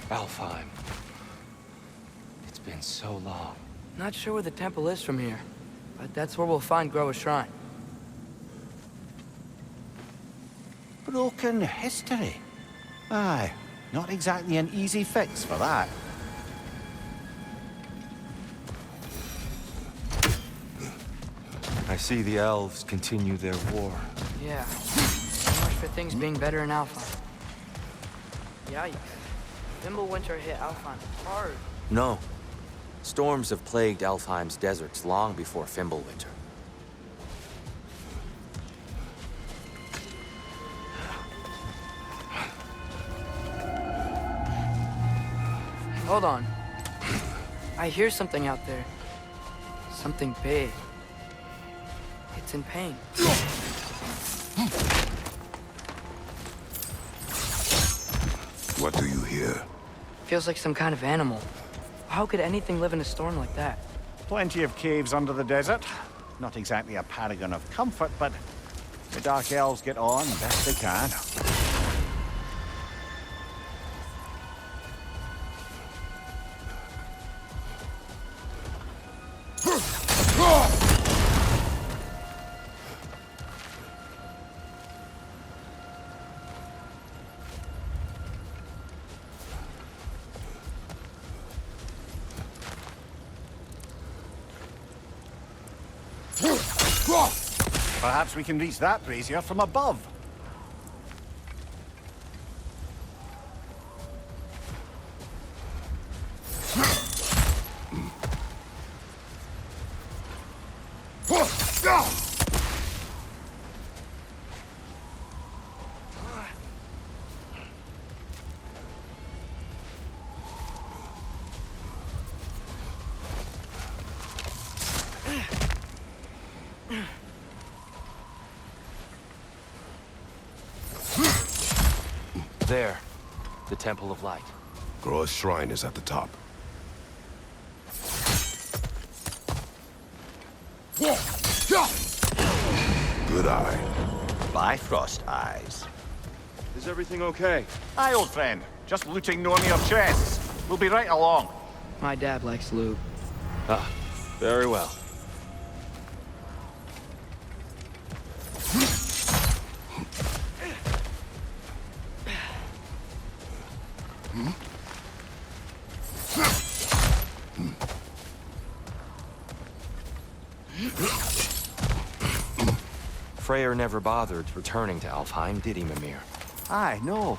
Alfheim. It's been so long. Not sure where the temple is from here, but that's where we'll find Groa's shrine. Broken history. Aye, not exactly an easy fix for that. I see the elves continue their war. Yeah. So much for things being better in Alfheim. Yikes. Winter hit Alfheim hard. No. Storms have plagued Alfheim's deserts long before Fimbulwinter. Hold on. I hear something out there. Something big. It's in pain. What do you hear? Feels like some kind of animal. How could anything live in a storm like that? Plenty of caves under the desert. Not exactly a paragon of comfort, but the Dark Elves get on best they can. Perhaps we can reach that brazier from above. There. The Temple of Light. Groa's shrine is at the top. Good eye. Bifrost eyes. Is everything okay? Aye, old friend. Just looting Nornir chests. We'll be right along. My dad likes loot. Ah, very well. Freyr never bothered returning to Alfheim, did he, Mimir? Aye, no.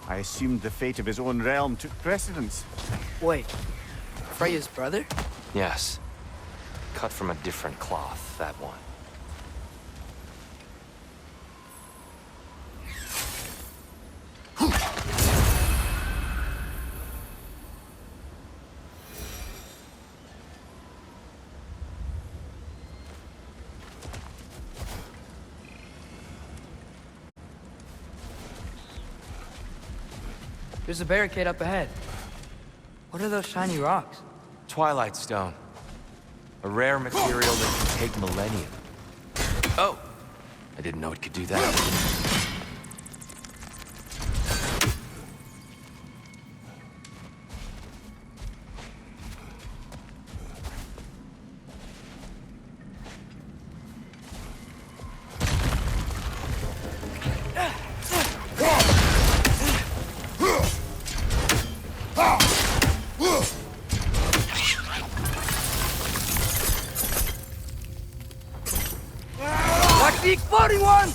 I assumed the fate of his own realm took precedence. Wait. Freya's brother? Yes. Cut from a different cloth, that one. There's a barricade up ahead. What are those shiny rocks? Twilight Stone. A rare material that can take millennia. Oh! I didn't know it could do that. Big floating one!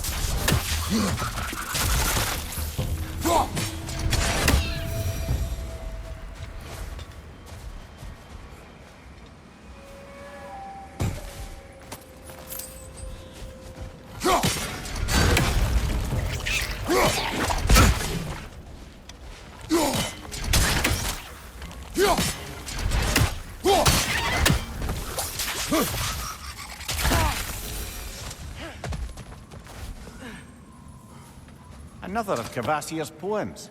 Another of Kvasir's poems.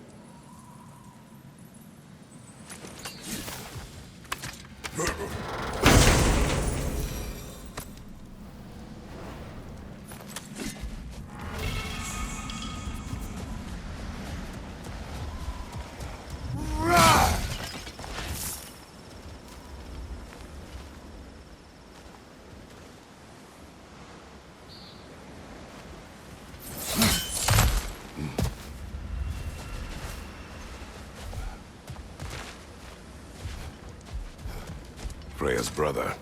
Freyr's brother.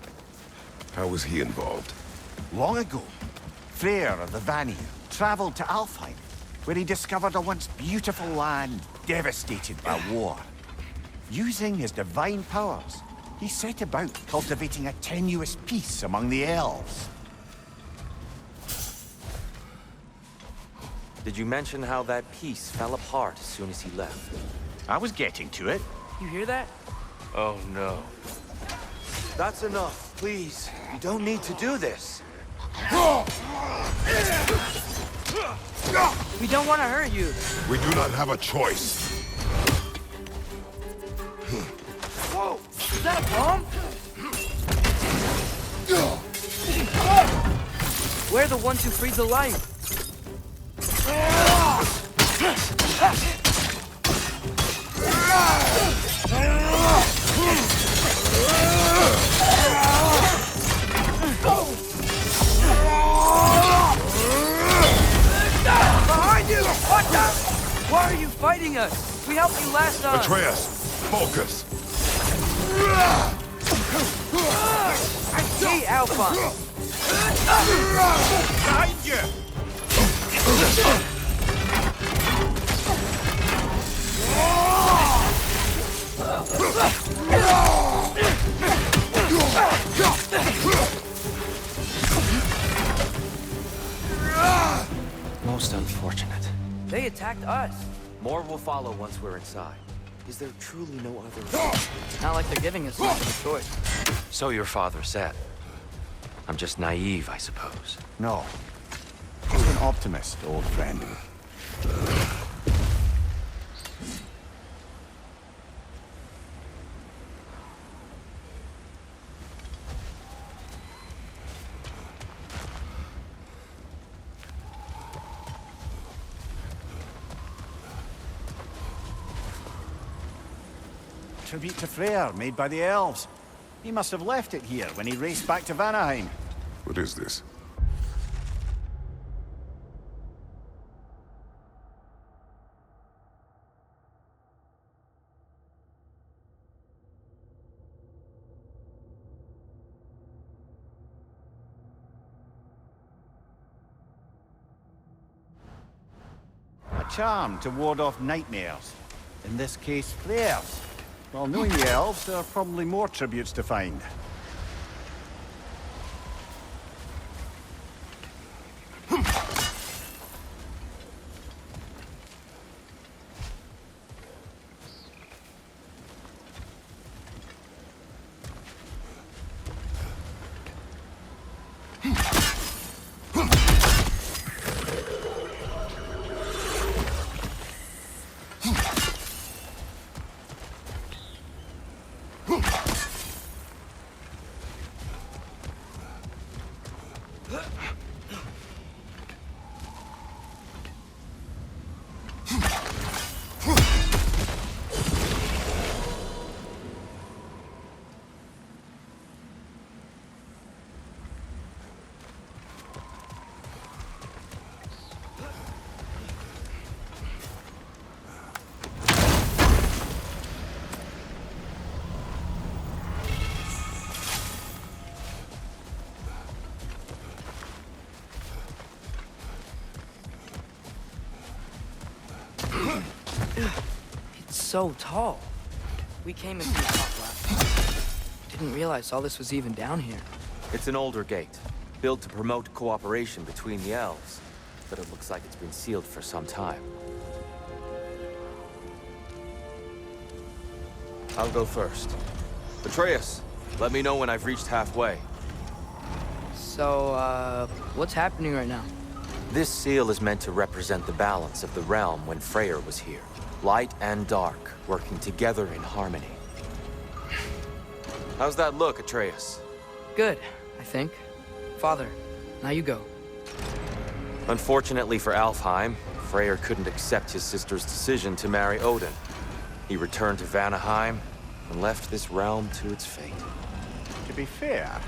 How was he involved? Long ago, Freyr of the Vanir traveled to Alfheim, where he discovered a once beautiful land devastated by war. Using his divine powers, he set about cultivating a tenuous peace among the elves. Did you mention how that piece fell apart as soon as he left? I was getting to it. You hear that? Oh no. That's enough, please. You don't need to do this. We don't want to hurt you. We do not have a choice. Whoa! Is that a bomb? We're the ones who freed the light. Behind you! Watch out! Why are you fighting us? We helped you last time. Atreus, focus. I hate Alpha. Behind you! Most unfortunate. They attacked us. More will follow once we're inside. Is there truly no other way? Not like they're giving us much of a choice. So your father said. I'm just naive, I suppose. No. You're an optimist, old friend. Tribute to Freyr, made by the elves. He must have left it here when he raced back to Vanaheim. What is this? A charm to ward off nightmares. In this case, Freyr's. Well, knowing the elves, there are probably more tributes to find. It's so tall. We came into the top last time. Didn't realize all this was even down here. It's an older gate, built to promote cooperation between the elves. But it looks like it's been sealed for some time. I'll go first. Atreus, let me know when I've reached halfway. So, what's happening right now? This seal is meant to represent the balance of the realm when Freyr was here. Light and dark, working together in harmony. How's that look, Atreus? Good, I think. Father, now you go. Unfortunately for Alfheim, Freyr couldn't accept his sister's decision to marry Odin. He returned to Vanaheim and left this realm to its fate. To be fair,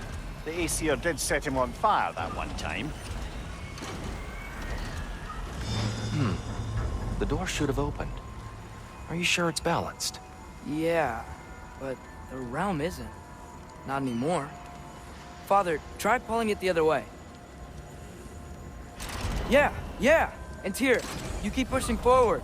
the Aesir did set him on fire that one time. The door should have opened. Are you sure it's balanced? Yeah, but the realm isn't. Not anymore. Father, try pulling it the other way. Yeah! And here, you keep pushing forward.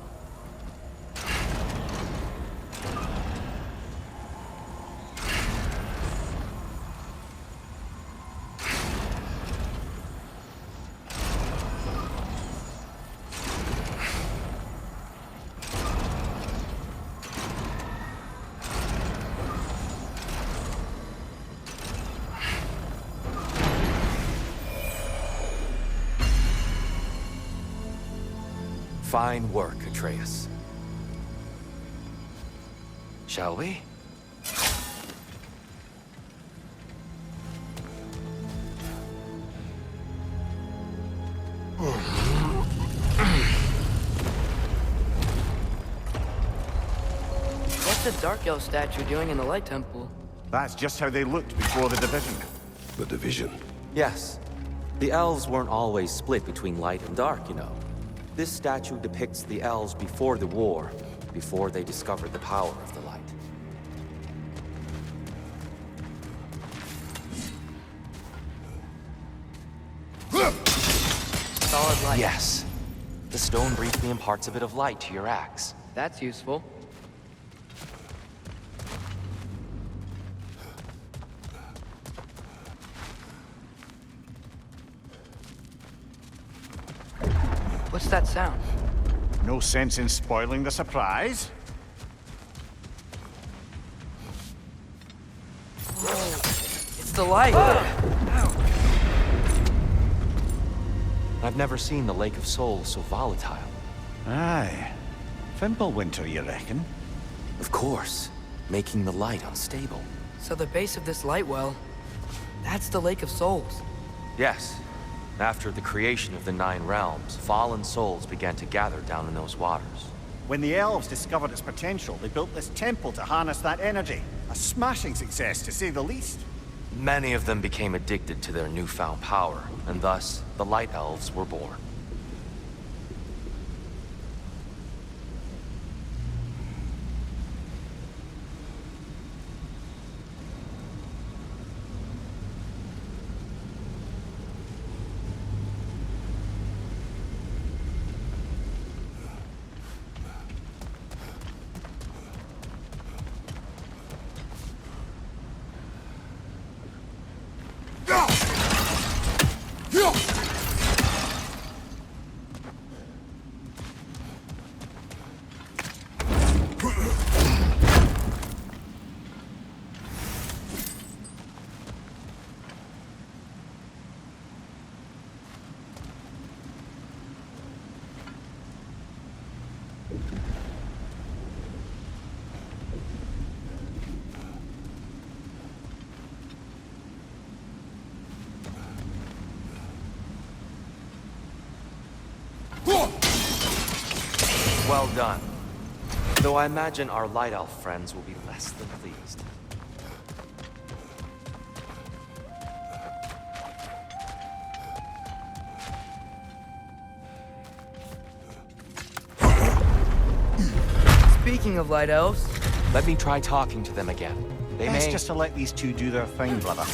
Fine work, Atreus. Shall we? What's the Dark Elf statue doing in the Light Temple? That's just how they looked before the division. The division. Yes. The elves weren't always split between light and dark, you know. This statue depicts the elves before the war, before they discovered the power of the light. Solid light. Yes. The stone briefly imparts a bit of light to your axe. That's useful. What's that sound? No sense in spoiling the surprise. It's the light! I've never seen the Lake of Souls so volatile. Aye. Fimbulwinter, you reckon? Of course, making the light unstable. So the base of this light well, that's the Lake of Souls. Yes. After the creation of the Nine Realms, fallen souls began to gather down in those waters. When the elves discovered its potential, they built this temple to harness that energy. A smashing success, to say the least. Many of them became addicted to their newfound power, and thus, the Light Elves were born. Well done. Though I imagine our Light Elf friends will be less than pleased. Speaking of Light Elves, Let me try talking to them again. They Best may... just to let these two do their thing, brother.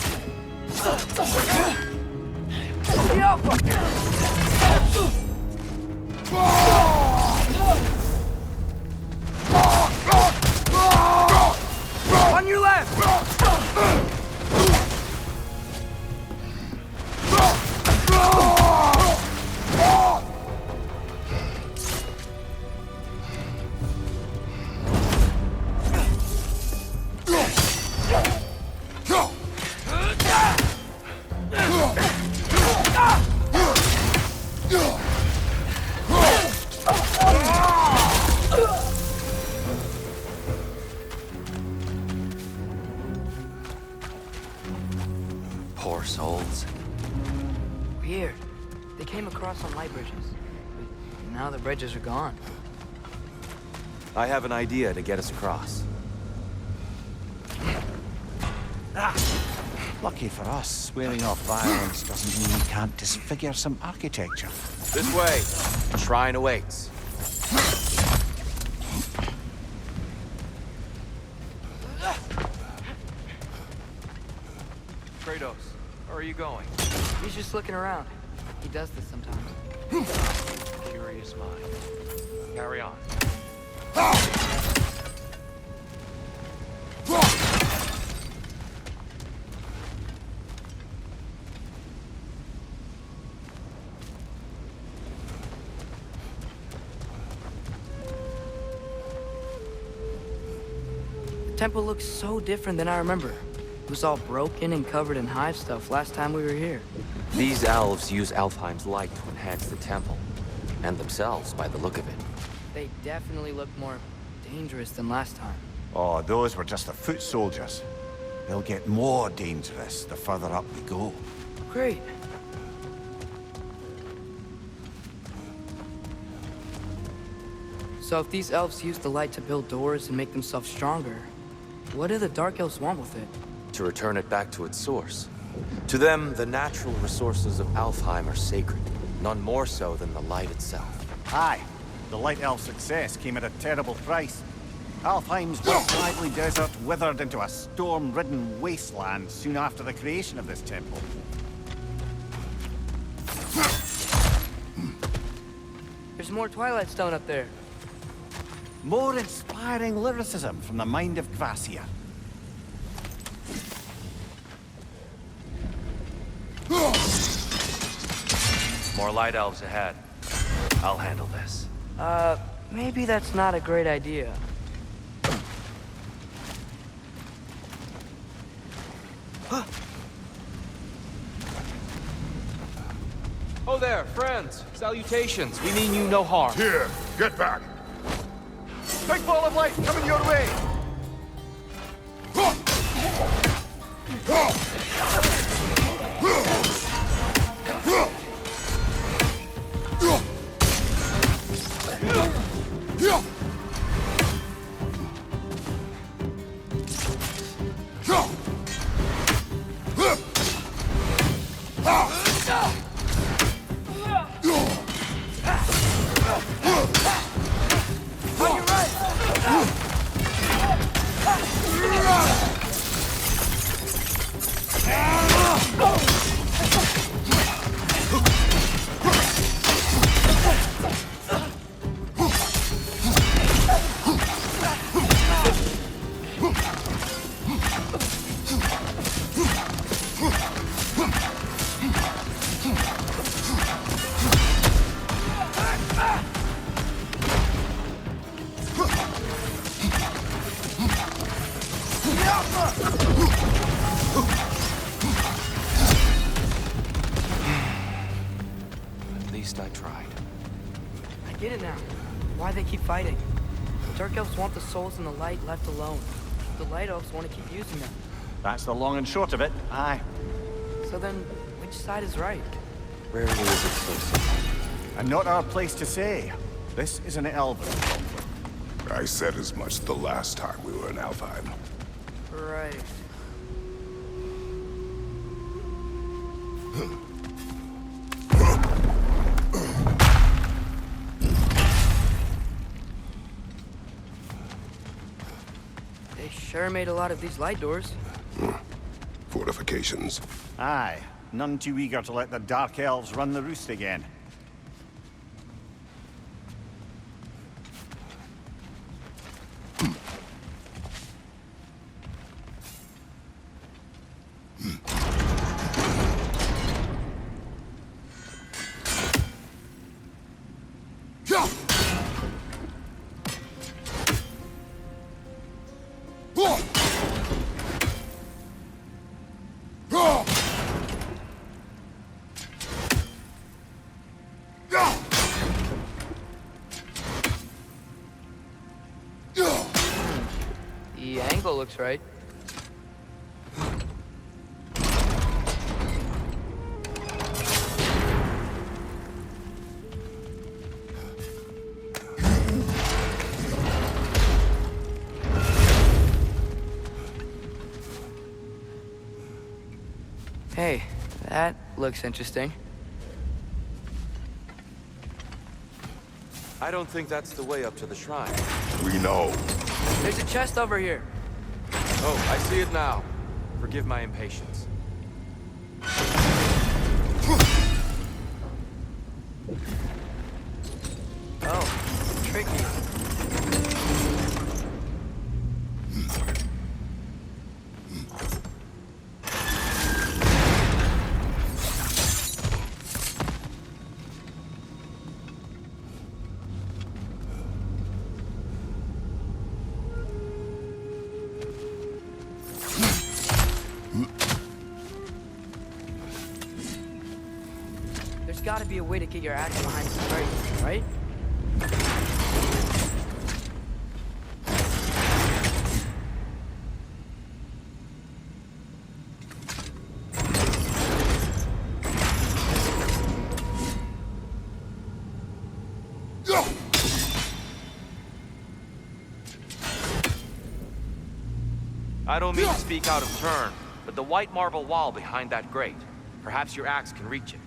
on your left! Poor souls. Weird. They came across on light bridges. But now the bridges are gone. I have an idea to get us across. Lucky for us, swearing off violence doesn't mean we can't disfigure some architecture. This way. Shrine awaits. are you going? He's just looking around. He does this sometimes. Curious mind. Carry on. The temple looks so different than I remember. It was all broken and covered in hive stuff last time we were here. These elves use Alfheim's light to enhance the temple, and themselves by the look of it. They definitely look more dangerous than last time. Oh, those were just the foot soldiers. They'll get more dangerous the further up we go. Great. So if these elves use the light to build doors and make themselves stronger, what do the Dark Elves want with it? To return it back to its source. To them, the natural resources of Alfheim are sacred, none more so than the light itself. Aye, the Light Elf success came at a terrible price. Alfheim's once lively desert withered into a storm-ridden wasteland soon after the creation of this temple. There's more Twilight Stone up there. More inspiring lyricism from the mind of Gracia. More light elves ahead. I'll handle this. Maybe that's not a great idea. Oh there, friends. Salutations. We mean you no harm. Here, get back. Big ball of light coming your way! At least I tried. I get it now. Why they keep fighting. The Dark Elves want the souls and the light left alone. The Light Elves want to keep using them. That's the long and short of it, aye. So then, which side is right? Rarely is it so simple. And not our place to say. This is an elven conflict. I said as much the last time we were in Alfheim. Right. They sure made a lot of these light doors. Fortifications. Aye, none too eager to let the Dark Elves run the roost again. The angle looks right. Hey, that looks interesting. I don't think that's the way up to the shrine. We know. There's a chest over here. Oh, I see it now. Forgive my impatience. tricky. There's gotta be a way to get your axe behind the crate, right? I don't mean to speak out of turn, but the white marble wall behind that grate. Perhaps your axe can reach it.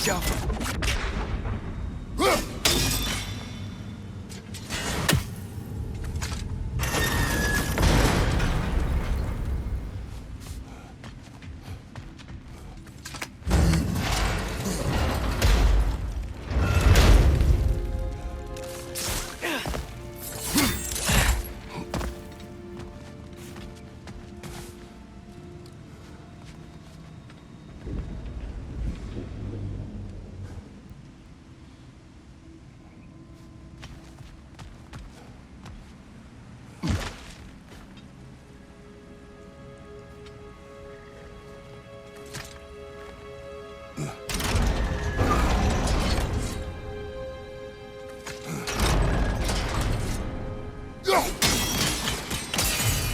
Jump!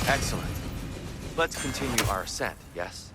Excellent. Let's continue our ascent, yes?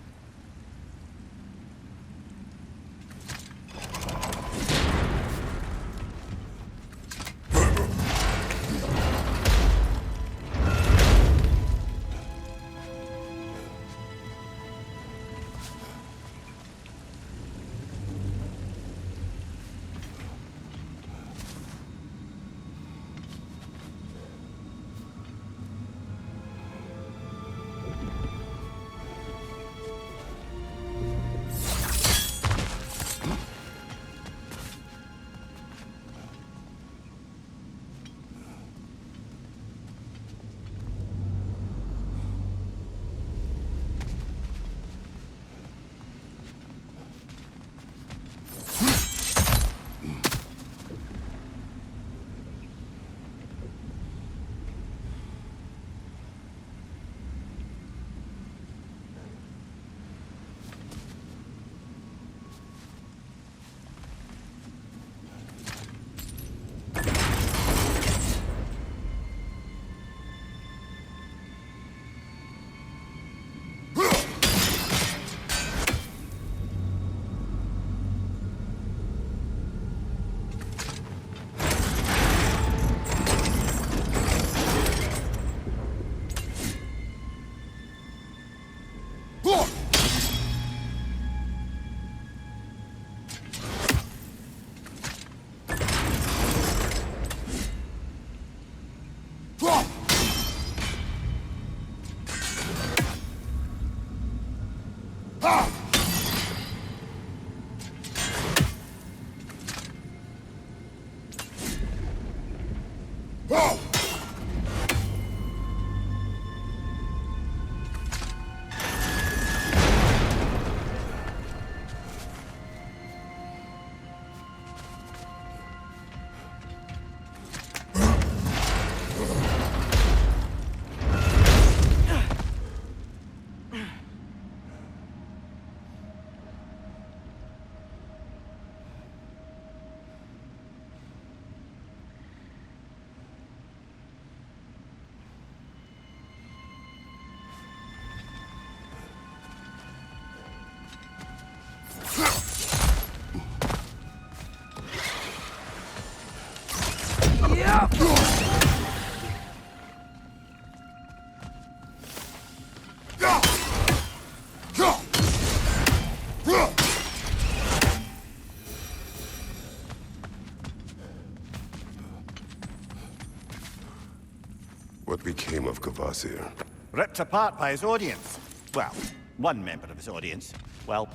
What became of Kvasir? Ripped apart by his audience. Well, one member of his audience. Well,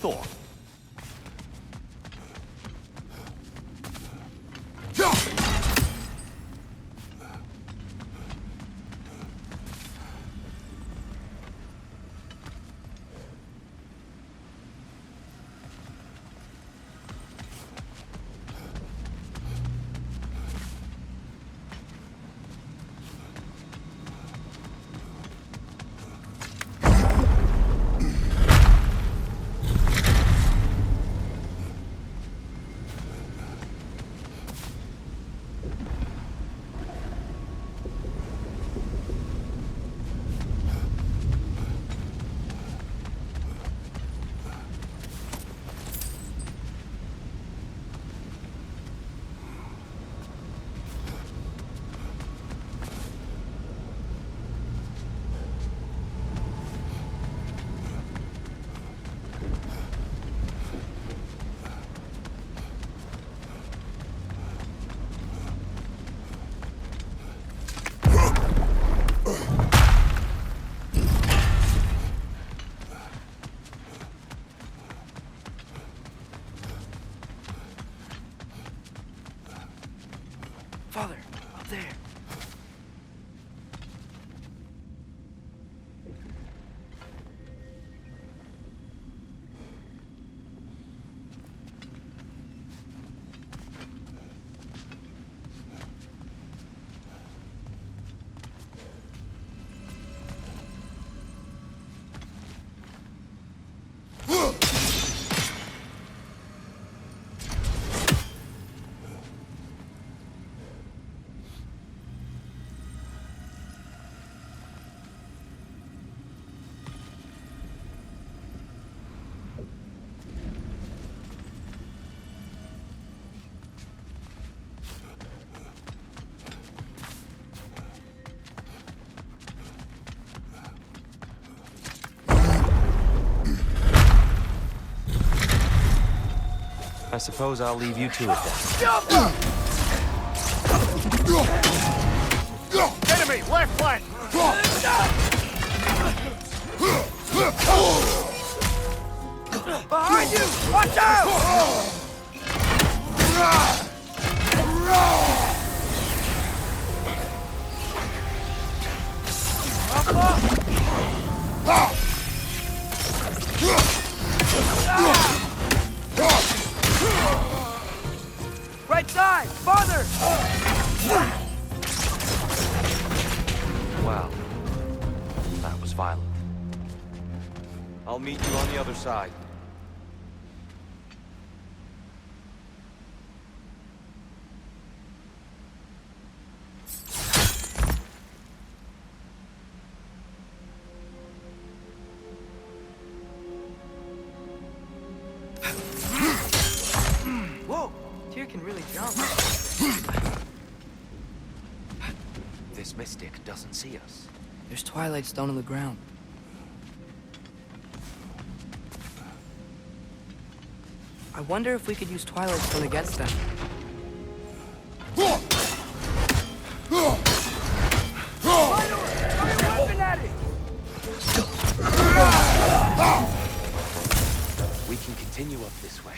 Thor. Father, up there. I suppose I'll leave you to it then. Enemy, left flank! Behind you! Watch out! Right side! Farther! Wow. That was violent. I'll meet you on the other side. Whoa! Tyr can really jump. This mystic doesn't see us. There's Twilight Stone on the ground. I wonder if we could use Twilight Stone against them. Fire your weapon at it! continue up this way.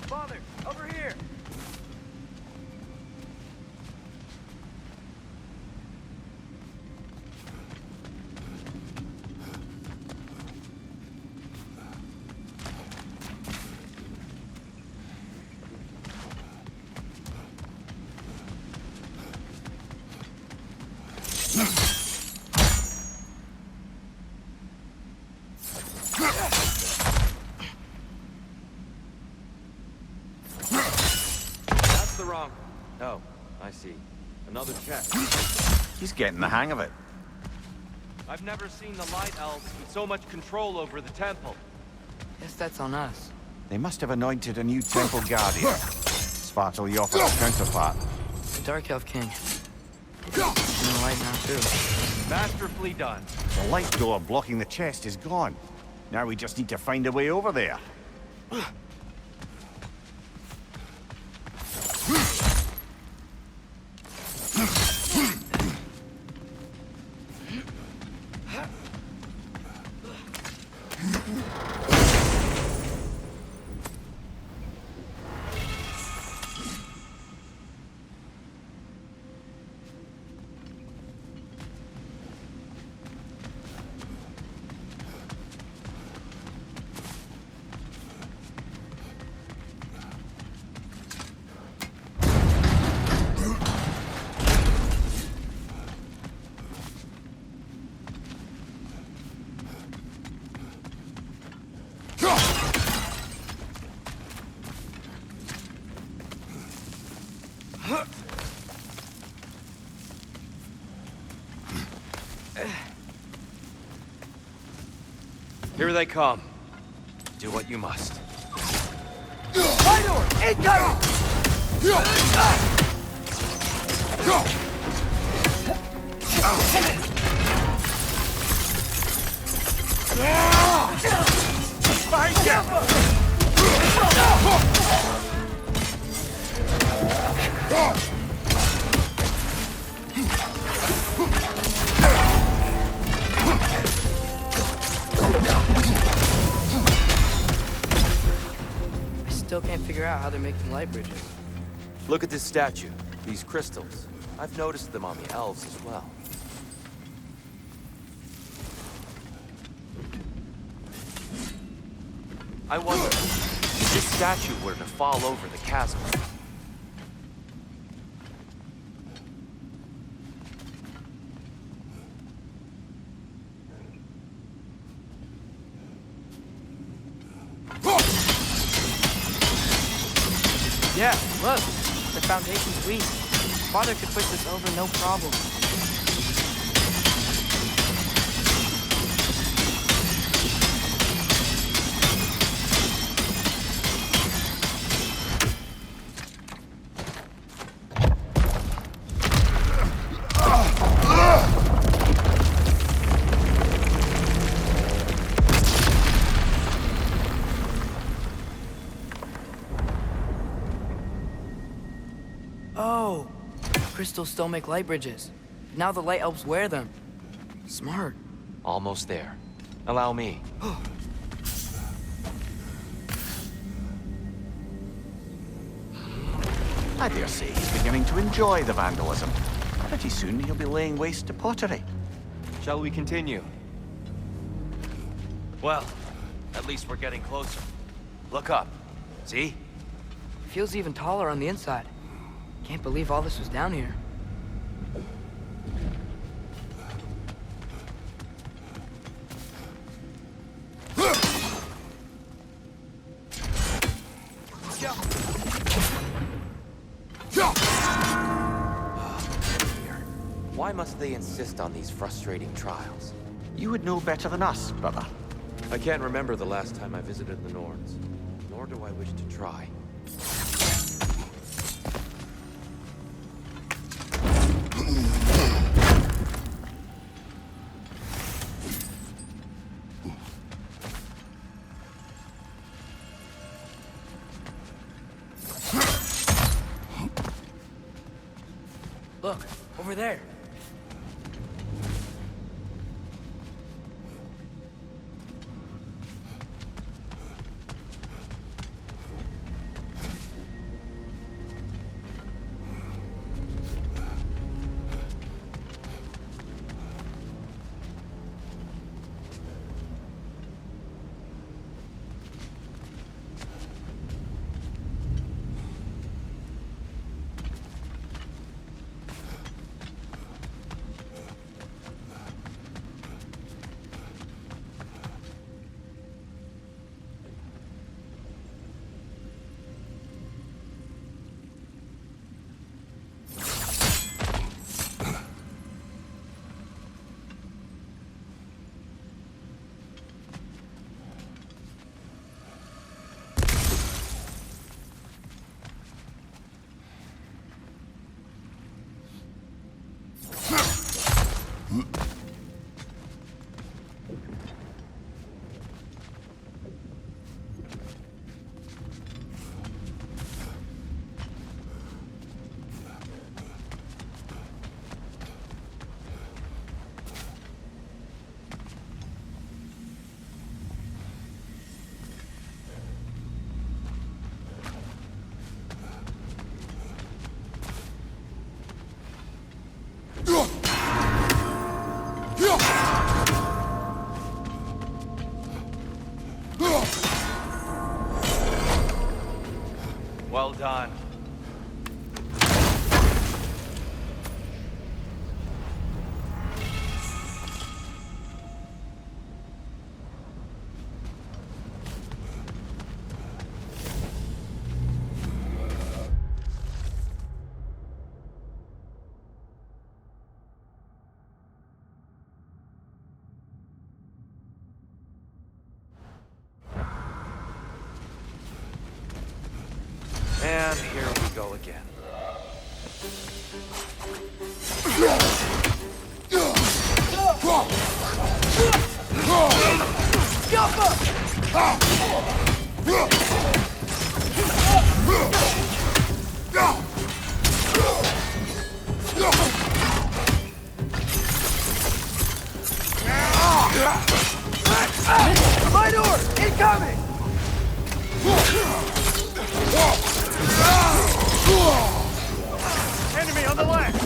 Father, over here! That's the wrong... Oh, I see. Another chest. He's getting the hang of it. I've never seen the Light Elves with so much control over the temple. Guess that's on us. They must have anointed a new temple guardian. Svartal Yoffer's counterpart. The Dark Elf King. He's in the light now, too. Masterfully done. The light door blocking the chest is gone. Now we just need to find a way over there. Here they come. Do what you must. Still can't figure out how they're making light bridges. Look at this statue, these crystals. I've noticed them on the elves as well. I wonder, if this statue were to fall over the chasm, Yeah, look! The foundation's weak. Father could push this over no problem. Oh! Crystals still make light bridges. Now the light elves wear them. Smart. almost there. Allow me. I dare say he's beginning to enjoy the vandalism. Pretty soon he'll be laying waste to pottery. Shall we continue? Well, at least we're getting closer. Look up. See? Feels even taller on the inside. Can't believe all this was down here. Why must they insist on these frustrating trials? You would know better than us, brother. I can't remember the last time I visited the Norns, nor do I wish to try. Look, over there. Well done. And here we go again. Minor! Incoming! Enemy on the left!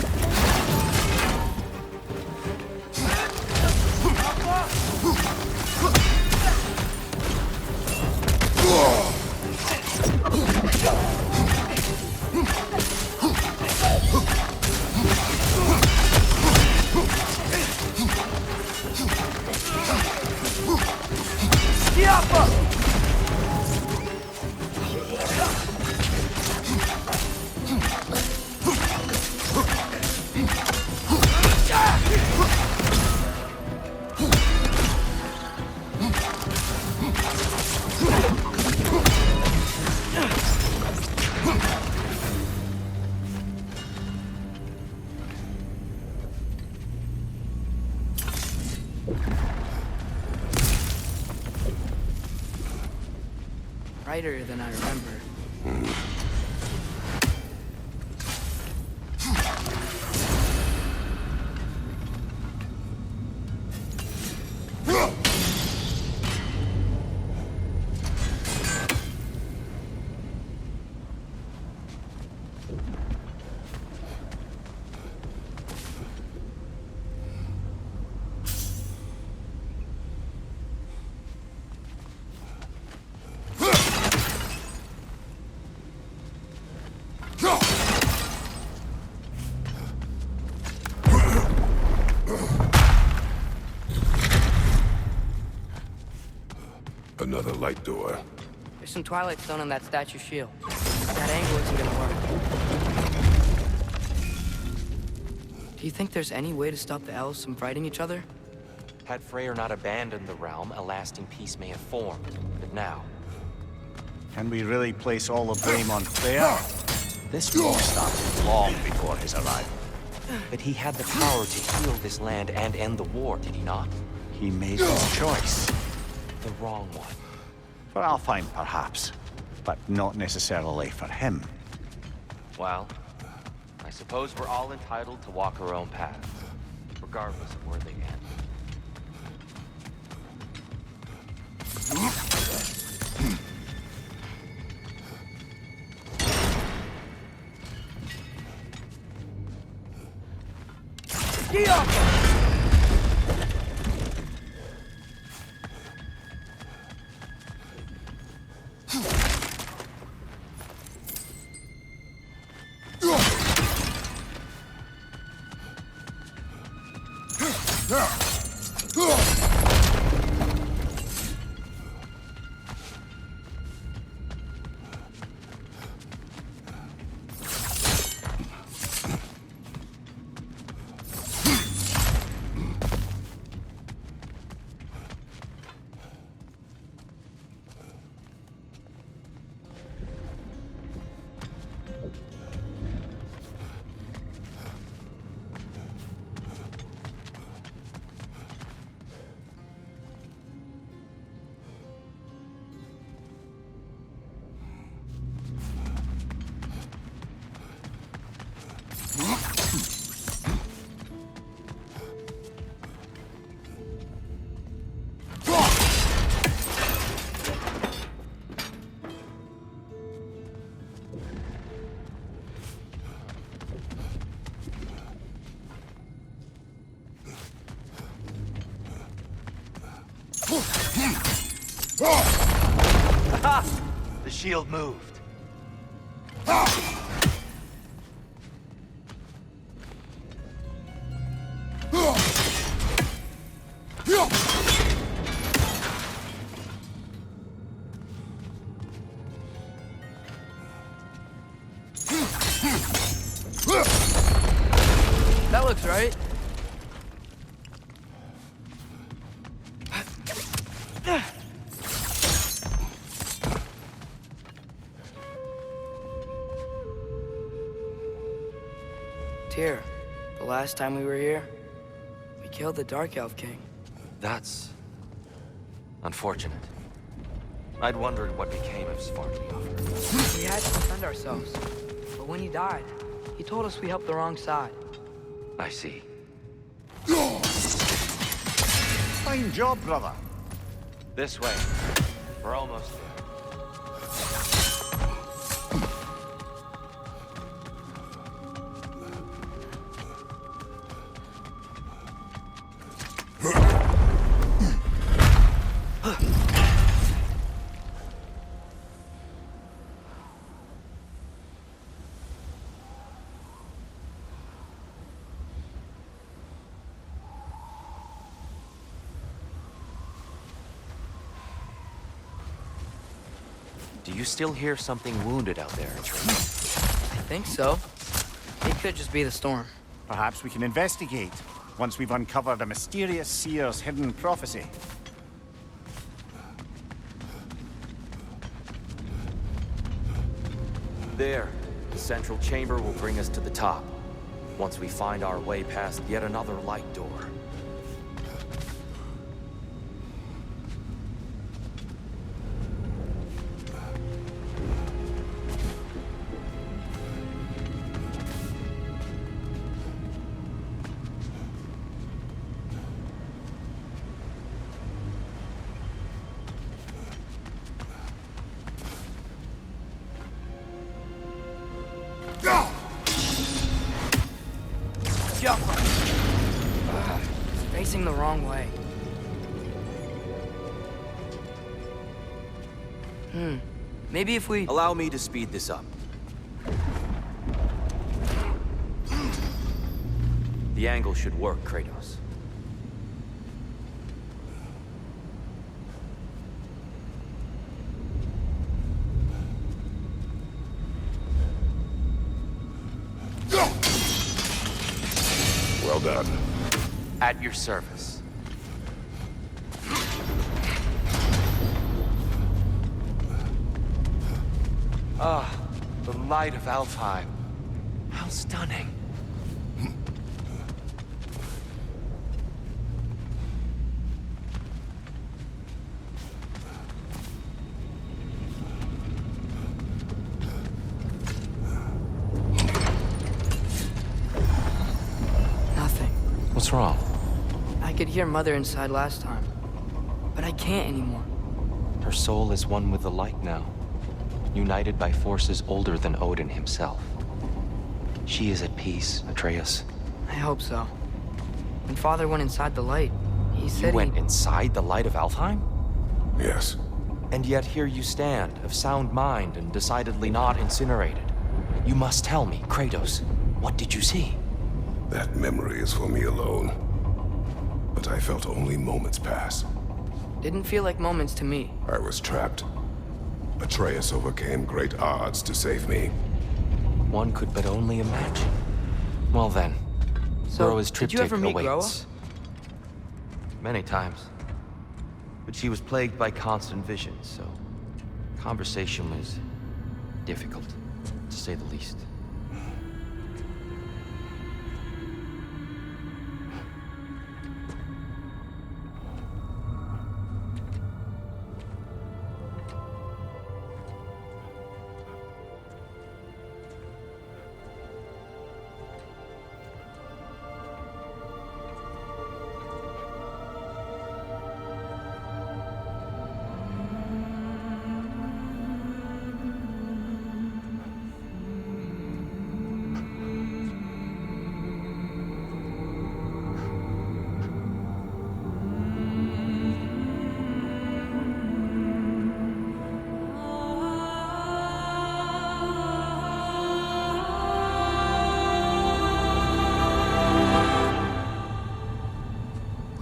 Brighter than I remember. Another light door. There's some Twilight Stone on that statue shield. That angle isn't gonna work. Do you think there's any way to stop the elves from fighting each other? Had Freyr not abandoned the realm, a lasting peace may have formed. But now, Can we really place all the blame on Freyr? This war started long before his arrival. but he had the power to heal this land and end the war, did he not? He made his choice. The wrong one. For Alfheim, perhaps. But not necessarily for him. Well, I suppose we're all entitled to walk our own paths, regardless of where they end. The shield moved. That looks right. Tyr, the last time we were here, we killed the Dark Elf King. That's unfortunate. I'd wondered what became of Svartalfheim. We had to defend ourselves. But when he died, he told us we helped the wrong side. I see. Fine job, brother. This way. We're almost there. Do you still hear something wounded out there, Atreus? I think so. It could just be the storm. Perhaps we can investigate, once we've uncovered a mysterious seer's hidden prophecy. There. The central chamber will bring us to the top. Once we find our way past yet another light door. It's facing the wrong way. Maybe if we... Allow me to speed this up. The angle should work, Kratos. Well done. At your service. Ah, the light of Alfheim. How stunning. Nothing. What's wrong? I could hear Mother inside last time, but I can't anymore. Her soul is one with the light now, united by forces older than Odin himself. She is at peace, Atreus. I hope so. When Father went inside the light, he said You went inside the light of Alfheim? Yes. And yet here you stand, of sound mind and decidedly not incinerated. You must tell me, Kratos, what did you see? That memory is for me alone. But I felt only moments pass. Didn't feel like moments to me. I was trapped. Atreus overcame great odds to save me. One could but only imagine. Well then, So, Groa's did you triptych ever meet Groa? awaits. Many times. But she was plagued by constant visions, so conversation was difficult, to say the least.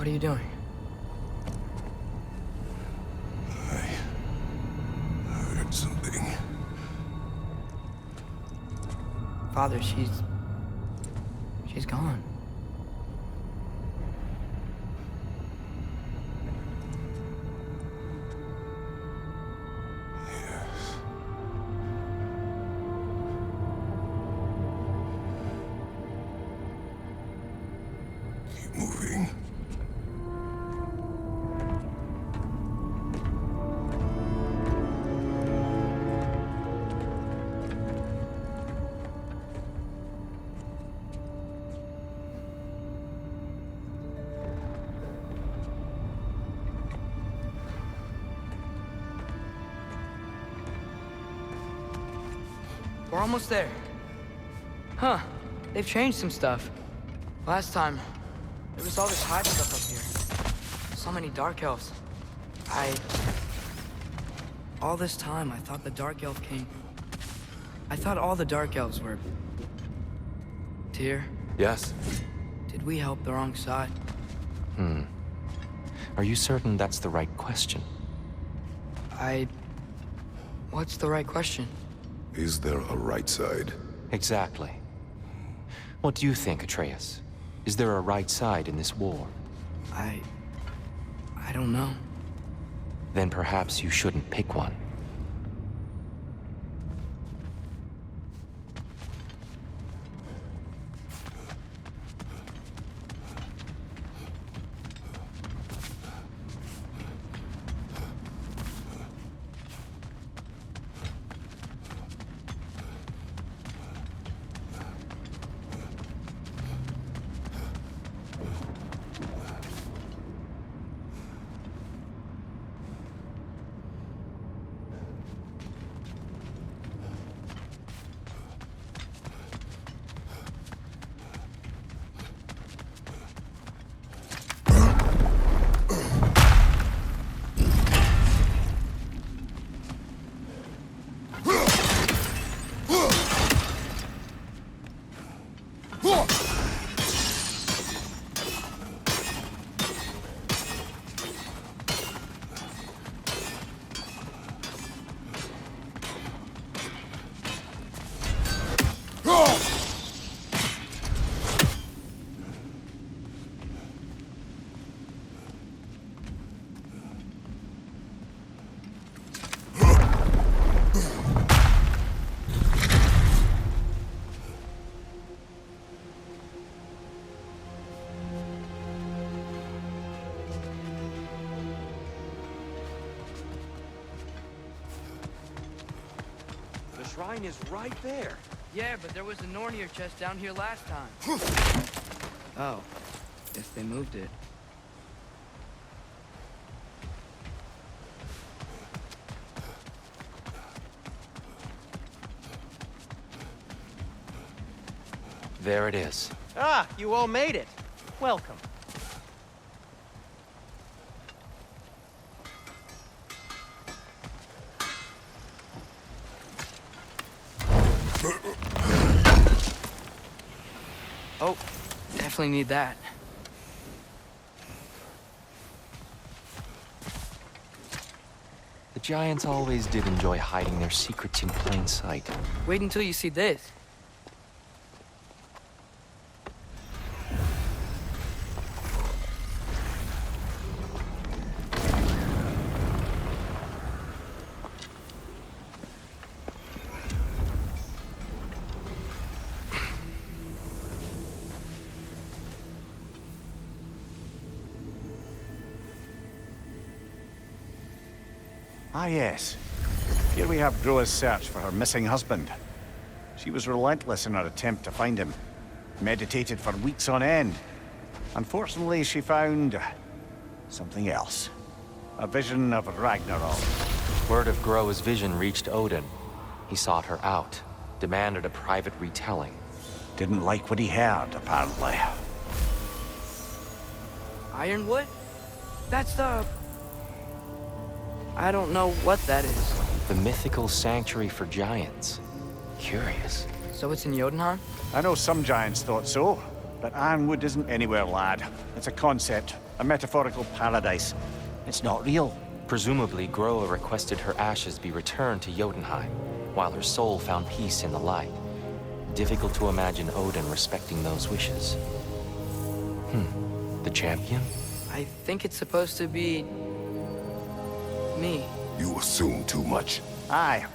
What are you doing? I heard something. Father, she's gone. Keep moving. We're almost there. Huh. They've changed some stuff. Last time, there was all this hive stuff up here. So many dark elves. All this time, I thought the dark elf king... I thought all the dark elves were... Tyr, Yes? did we help the wrong side? Are you certain that's the right question? What's the right question? Is there a right side? Exactly. What do you think, Atreus? Is there a right side in this war? I don't know. Then perhaps you shouldn't pick one. The shrine is right there. Yeah, but there was a Nornir chest down here last time. Oh, guess they moved it. There it is. Ah, you all made it. Welcome. Oh, definitely need that. The giants always did enjoy hiding their secrets in plain sight. Wait until you see this. Ah, yes. Here we have Groa's search for her missing husband. She was relentless in her attempt to find him. Meditated for weeks on end. Unfortunately, she found... something else. A vision of Ragnarok. Word of Groa's vision reached Odin. He sought her out, demanded a private retelling. Didn't like what he heard, apparently. Ironwood? That's the... I don't know what that is. The mythical sanctuary for giants. Curious. So it's in Jotunheim? I know some giants thought so. But Ironwood isn't anywhere, lad. It's a concept, a metaphorical paradise. It's not real. Presumably, Groa requested her ashes be returned to Jotunheim, while her soul found peace in the light. Difficult to imagine Odin respecting those wishes. The champion? I think it's supposed to be... me. You assume too much. Aye.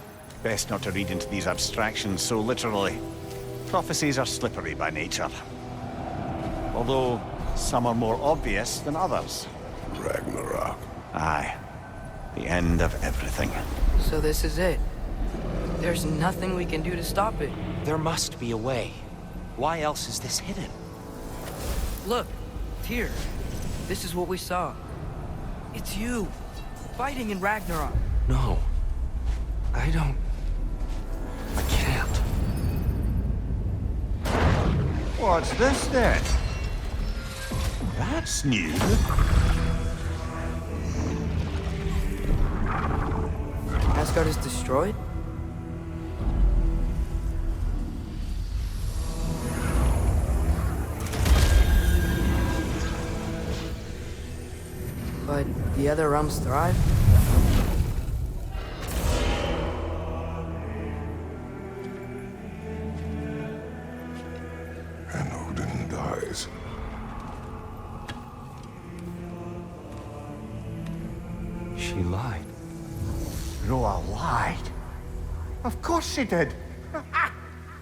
Best not to read into these abstractions so literally. Prophecies are slippery by nature. Although, some are more obvious than others. Ragnarok. Aye. The end of everything. So this is it. There's nothing we can do to stop it. There must be a way. Why else is this hidden? Look, Tyr. This is what we saw. It's you, fighting in Ragnarok. No. I don't... I can't. What's this then? That's new. Asgard is destroyed? But the other realms thrive? And Odin dies. She lied. Roa lied. Of course she did.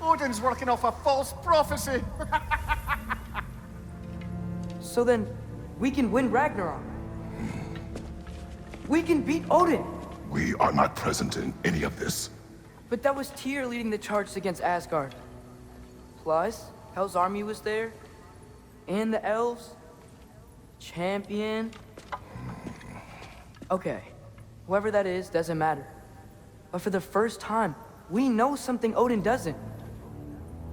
Odin's working off a false prophecy. So then, we can win Ragnarok. We can beat Odin. We are not present in any of this. But that was Tyr leading the charge against Asgard. Plus, Hell's army was there. And the elves. Champion. Okay. Whoever that is doesn't matter. But for the first time, we know something Odin doesn't.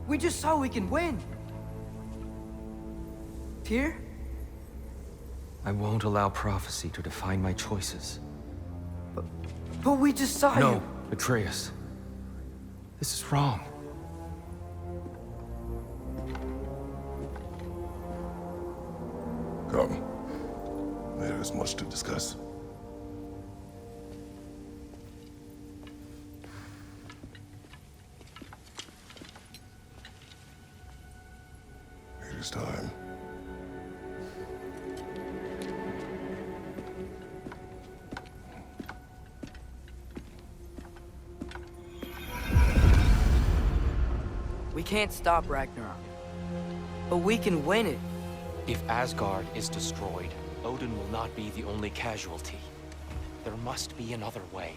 We just saw we can win. Tyr? I won't allow prophecy to define my choices. But we just saw you. No, Atreus. This is wrong. Come. There is much to discuss. It is time. We can't stop Ragnarok. But we can win it. If Asgard is destroyed, Odin will not be the only casualty. There must be another way.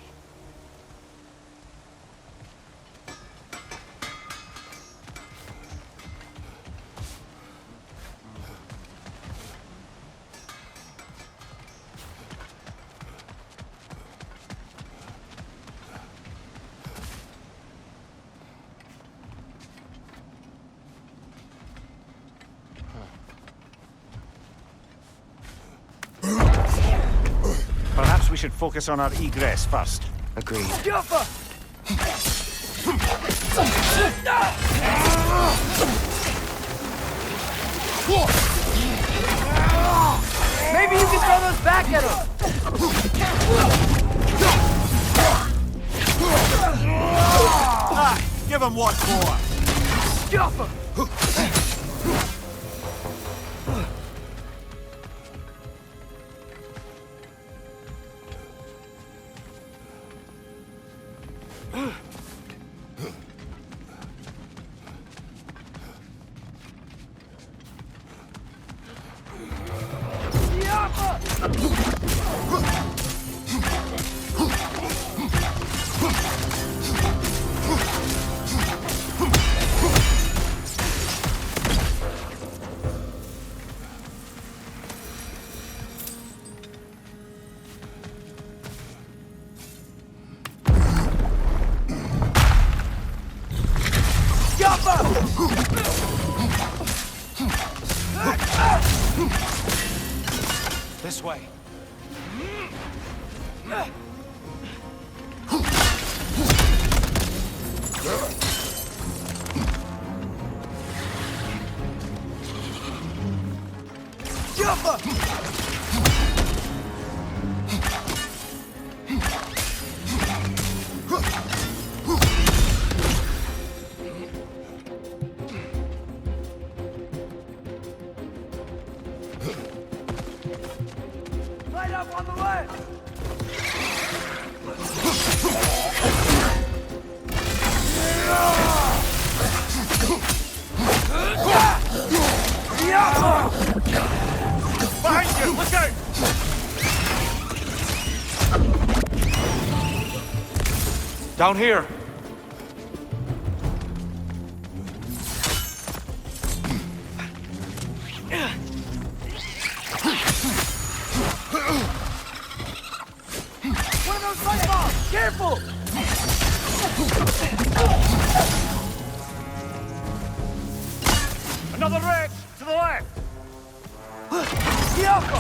Perhaps we should focus on our egress first. Agreed. Jaffa! Maybe you can throw those back at him! Give him what for? Jaffa! This way. Light up on the left! Behind you! Look out! Down here! One of those light bombs! Careful! Another wreck! To the left! The Alpha!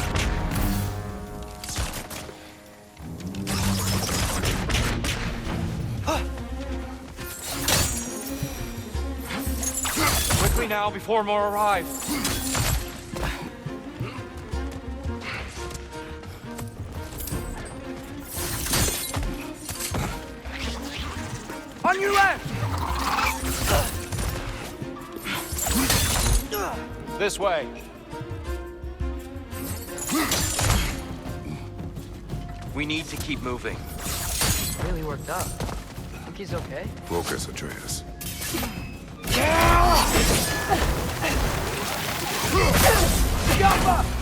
Quickly now, before more arrive. On your left! This way. We need to keep moving. Really worked up. Think he's okay? Focus, Atreus. Alpha!